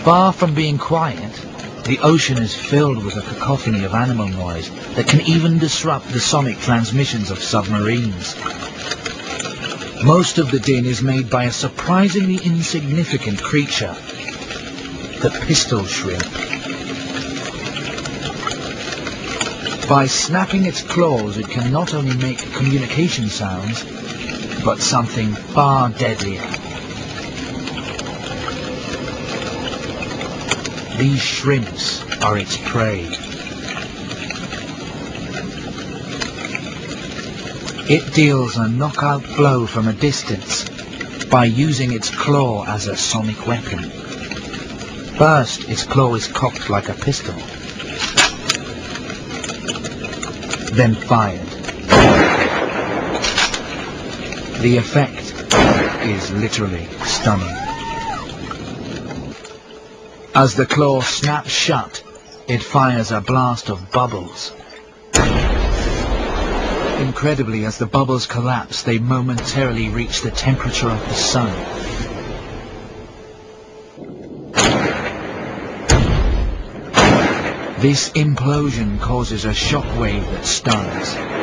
Far from being quiet, the ocean is filled with a cacophony of animal noise that can even disrupt the sonic transmissions of submarines. Most of the din is made by a surprisingly insignificant creature, the pistol shrimp. By snapping its claws, it can not only make communication sounds, but something far deadlier. These shrimps are its prey. It deals a knockout blow from a distance by using its claw as a sonic weapon. First, its claw is cocked like a pistol, then fired. The effect is literally stunning. As the claw snaps shut, it fires a blast of bubbles. Incredibly, as the bubbles collapse, they momentarily reach the temperature of the sun. This implosion causes a shock wave that stuns.